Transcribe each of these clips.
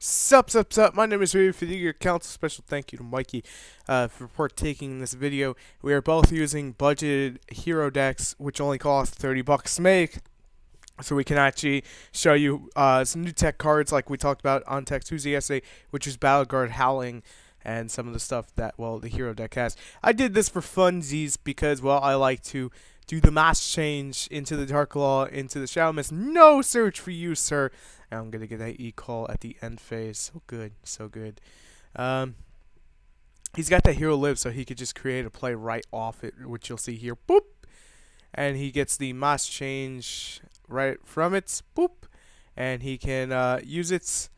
Sup. My name is Ray for TheYugiohCouncil. Special thank you to Mikey for partaking in this video. We are both using budgeted hero decks, which only cost $30 to make. So we can actually show you some new tech cards like we talked about on Tech Tuesday yesterday, which is Battle Guard Howling and some of the stuff that, well, the hero deck has. I did this for funsies because, well, I like to do the mass change into the Dark Law, into the Shadow Mist. No search for you, sir. And I'm going to get that E-call at the end phase. So good, so good. He's got that hero live, so he could just create a play right off it, which you'll see here. Boop! And he gets the mass change right from it. Boop! And he can use it.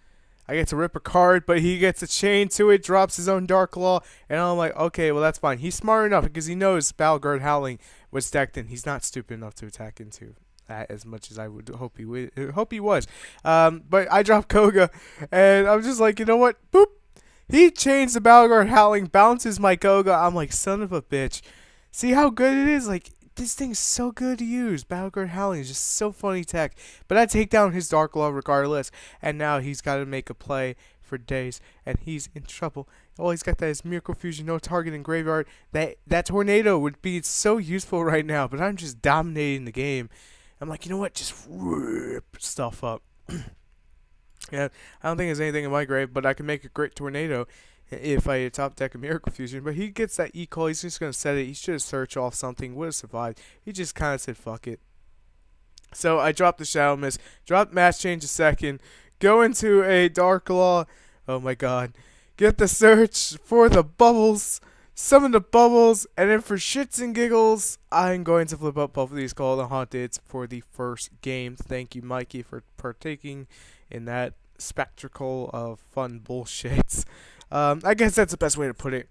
I get to rip a card, but he gets a chain to it, drops his own Dark Law, and I'm like, okay, well, that's fine. He's smart enough because he knows Battle Guard Howling was decked in. He's not stupid enough to attack into that as much as I would hope he was. But I dropped Koga, and I'm just like, you know what? Boop! He changed the Battle Guard Howling, bounces my Koga. I'm like, son of a bitch. See how good it is? Like, this thing's so good to use. Battle Guard Howling is just so funny tech. But I take down his Dark Law regardless. And now he's got to make a play for days. And he's in trouble. All he's got that is Miracle Fusion, no target in graveyard. That tornado would be so useful right now. But I'm just dominating the game. I'm like, you know what? Just rip stuff up. Yeah, I don't think there's anything in my grave. But I can make a great tornado if I top deck a Miracle Fusion. But he gets that E-call. He's just going to set it. He should have searched off something. Would have survived. He just kind of said, fuck it. So I dropped the Shadow Mist. Dropped Mass Change a second. Go into a Dark Law. Oh my god. Get the search for the bubbles. Summon the bubbles. And then for shits and giggles, I'm going to flip up both of these Call of the Haunted for the first game. Thank you, Mikey, for partaking in that spectacle of fun bullshit. I guess that's the best way to put it.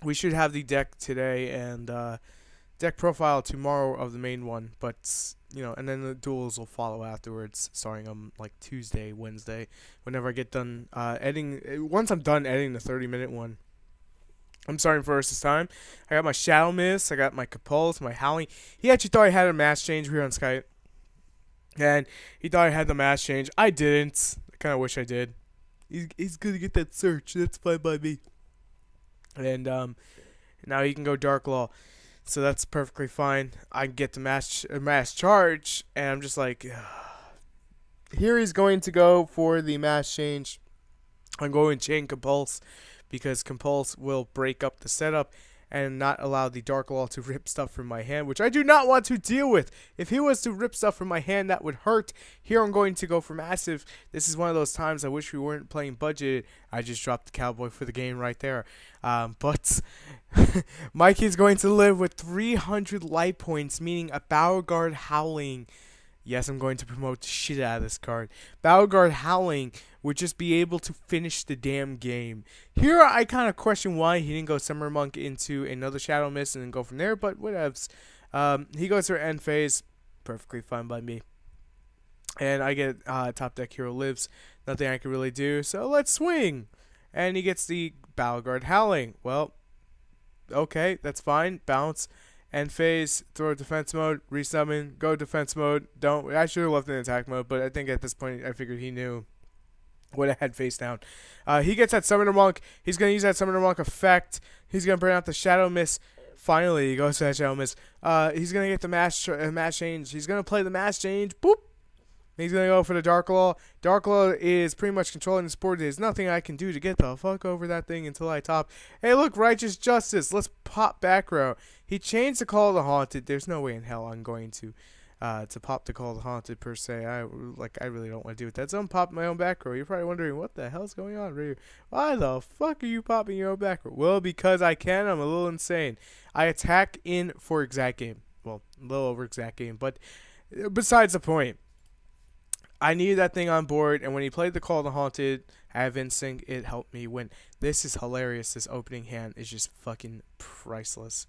We should have the deck today and deck profile tomorrow of the main one, but you know, and then the duels will follow afterwards, starting on like Tuesday, Wednesday, whenever I get done editing. Once I'm done editing the 30-minute one, I'm starting first this time. I got my Shadow Mist, I got my Compulse, my Howling. He actually thought I had a mass change here on Skype, and he thought I had the mass change. I didn't. I kind of wish I did. He's gonna get that search. That's fine by me. And now he can go Dark Law, so that's perfectly fine. I get the mass charge, and I'm just like, here he's going to go for the mass change. I'm going Chain Compulse because Compulse will break up the setup and not allow the Dark Law to rip stuff from my hand, which I do not want to deal with. If he was to rip stuff from my hand, that would hurt. Here I'm going to go for Massive. This is one of those times I wish we weren't playing budget. I just dropped the Cowboy for the game right there. But Mikey's going to live with 300 life points, meaning a Battle Guard Howling. Yes, I'm going to promote the shit out of this card. Battle Guard Howling would just be able to finish the damn game. Here, I kind of question why he didn't go Summer Monk into another Shadow Mist and then go from there, but whatevs. He goes to end phase. Perfectly fine by me. And I get top deck hero lives. Nothing I can really do, so let's swing. And he gets the Battle Guard Howling. Well, okay, that's fine. Bounce. End phase, throw defense mode, resummon, go defense mode. I should have left in attack mode, but I think at this point I figured he knew what I had face down. He gets that Summoner Monk. He's going to use that Summoner Monk effect. He's going to burn out the Shadow Mist. Finally, he goes to that Shadow Mist. He's going to get the mass change. He's going to play the mass change. Boop. He's going to go for the Dark Law. Dark Law is pretty much controlling the board. There's nothing I can do to get the fuck over that thing until I top. Hey, look, Righteous Justice. Let's pop back row. He changed the Call of the Haunted. There's no way in hell I'm going to pop the Call of the Haunted per se. I really don't want to do it. That's pop my own back row. You're probably wondering, what the hell's going on, Ryu? Why the fuck are you popping your own back row? Well, because I can. I'm a little insane. I attack in for exact game. Well, a little over exact game, but besides the point. I needed that thing on board, and when he played the Call of the Haunted, I have Instinct, it helped me win. This is hilarious. This opening hand is just fucking priceless.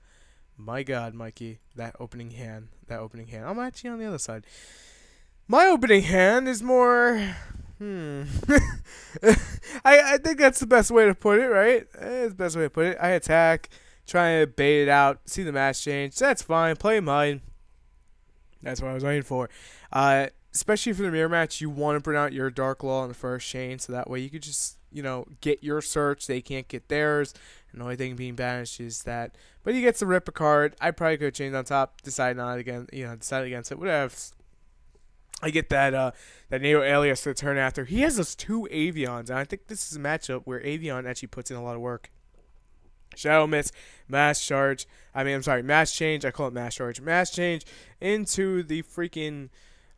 My god, Mikey, that opening hand. I'm actually on the other side. My opening hand is more... I think that's the best way to put it, right? It's the best way to put it. I attack, try to bait it out, see the mass change. That's fine. Play mine. That's what I was waiting for. especially for the mirror match, you want to bring out your Dark Law in the first chain, so that way you could just, get your search. They can't get theirs. And the only thing being banished is that. But he gets to rip a card. I probably could have changed on top, decide not against, decide against it. Whatever. I get that Neo Alias to turn after. He has those 2 Avions, and I think this is a matchup where Avion actually puts in a lot of work. Shadow Mist, Mass Charge. Mass Change. I call it Mass Charge. Mass Change into the freaking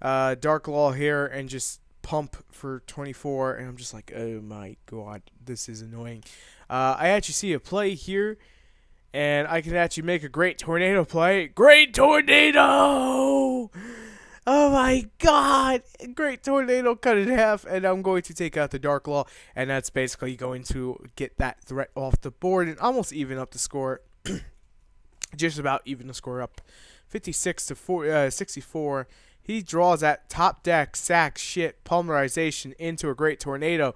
Dark Law here and just pump for 24. And I'm just like, oh my god, this is annoying. I actually see a play here, and I can actually make a great tornado play. Great tornado! Oh my god! Great tornado, cut it in half, and I'm going to take out the Dark Law, and that's basically going to get that threat off the board and almost even up the score. Just about even the score up. 56 to 64. He draws that top deck, sack, shit, pulverization into a great tornado.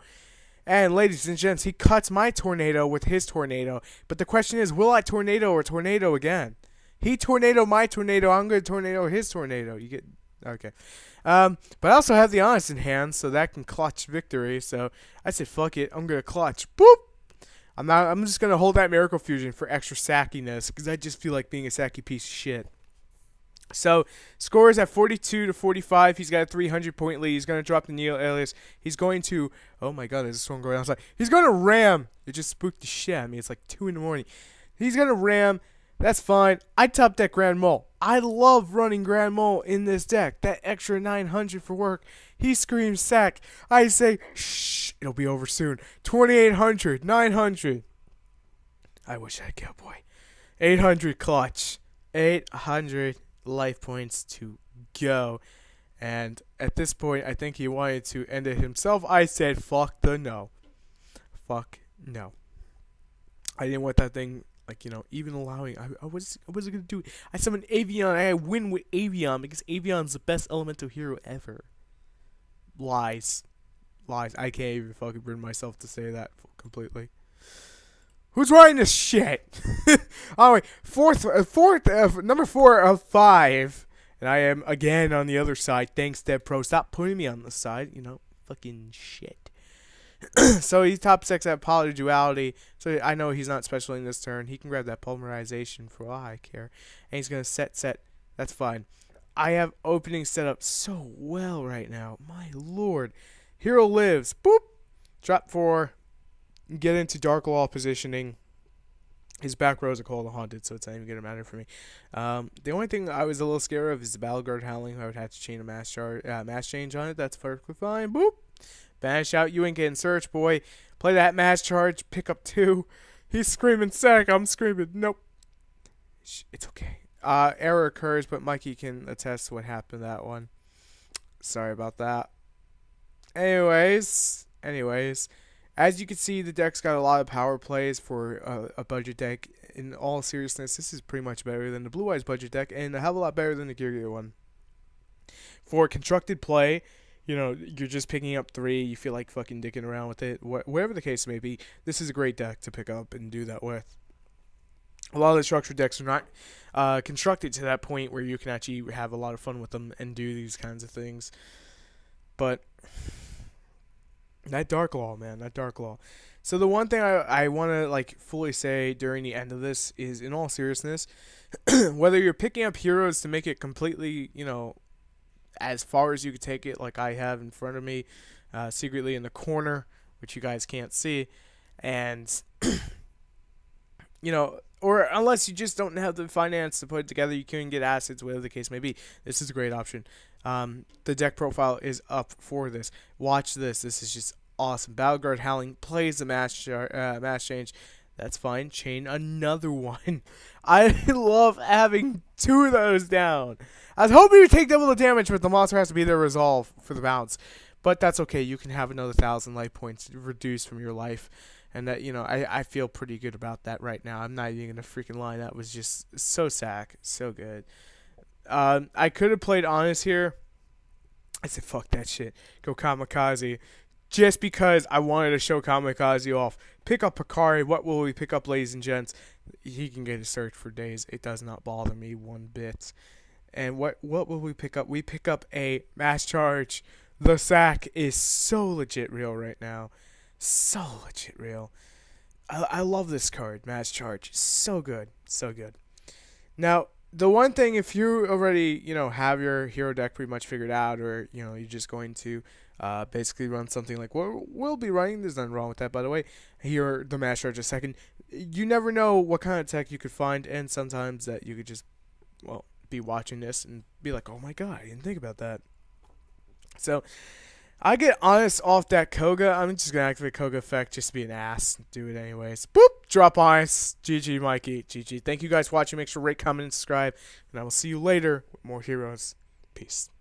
And ladies and gents, he cuts my tornado with his tornado. But the question is, will I tornado or tornado again? He tornado my tornado, I'm going to tornado his tornado. You get... Okay. But I also have the Honest in hand, so that can clutch victory. So I said, fuck it. I'm going to clutch. Boop! I'm just going to hold that Miracle Fusion for extra sackiness, because I just feel like being a sacky piece of shit. So, scores at 42 to 45. He's got a 300-point lead. He's going to drop the Neo Alias. He's going to... Oh my god, there's this one going outside. He's going to ram. It just spooked the shit out of me. It's like 2 in the morning. He's going to ram. That's fine. I top deck Grand Mole. I love running Grand Mole in this deck. That extra 900 for work. He screams sack. I say, shh, it'll be over soon. 2,800, 900. I wish I had Cowboy. 800 clutch. 800 life points to go. And at this point, I think he wanted to end it himself. I said, fuck the no. Fuck no. I didn't want that thing... even allowing, I wasn't going to do it. I summoned Avion, I win with Avion, because Avion's the best elemental hero ever. Lies. I can't even fucking bring myself to say that completely. Who's writing this shit? Oh, wait, number 4 of 5. And I am, again, on the other side. Thanks, Dev Pro. Stop putting me on the side, fucking shit. So he top 6 at Poly Duality. So I know he's not specialing this turn. He can grab that pulverization for all I care. And he's going to set. That's fine. I have opening set up so well right now. My lord. Hero lives. Boop. Drop 4. Get into Dark Law positioning. His back rows are called Haunted, so it's not even going to matter for me. The only thing I was a little scared of is the Battle Guard Howling. I would have to chain a mass change on it. That's perfectly fine. Boop. Banish out. You ain't getting search, boy. Play that mass charge. Pick up 2. He's screaming sack. I'm screaming nope. It's okay. Error occurs, but Mikey can attest to what happened to that one. Sorry about that. Anyways. As you can see, the deck's got a lot of power plays for a budget deck. In all seriousness, this is pretty much better than the Blue Eyes budget deck, and a hell of a lot better than the Gear one. For constructed play, you're just picking up 3. You feel like fucking dicking around with it. Whatever the case may be, this is a great deck to pick up and do that with. A lot of the structured decks are not constructed to that point where you can actually have a lot of fun with them and do these kinds of things. But that Dark Law, man, that Dark Law. So the one thing I want to fully say during the end of this is, in all seriousness, whether you're picking up heroes to make it completely, as far as you could take it, like I have in front of me, secretly in the corner, which you guys can't see, and or unless you just don't have the finance to put it together, you can get assets, whatever the case may be. This is a great option. The deck profile is up for this. Watch this. This is just awesome. Battleguard Howling plays the mass change. That's fine. Chain another one. I love having 2 of those down. I was hoping to take double the damage, but the monster has to be there resolve for the bounce. But that's okay. You can have another 1,000 life points reduced from your life. And that, I feel pretty good about that right now. I'm not even going to freaking lie. That was just so sack. So good. I could have played Honest here. I said, fuck that shit. Go Kamikaze. Just because I wanted to show Kamikaze off. Pick up Picari. What will we pick up, ladies and gents? He can get a search for days. It does not bother me one bit. And what will we pick up? We pick up a mass charge. The sack is so legit real right now. So legit real. I love this card, mass charge. So good. So good. Now, the one thing, if you already, have your hero deck pretty much figured out, or, you're just going to basically run something like what we'll be running, there's nothing wrong with that, by the way. Here, the mass charge a second. You never know what kind of tech you could find, and sometimes that you could just, be watching this and be like, oh my god, I didn't think about that. So, I get honest off that Koga. I'm just going to activate Koga effect just to be an ass. Do it anyways. Boop! Drop honest. GG, Mikey. GG. Thank you guys for watching. Make sure to rate, comment, and subscribe. And I will see you later with more heroes. Peace.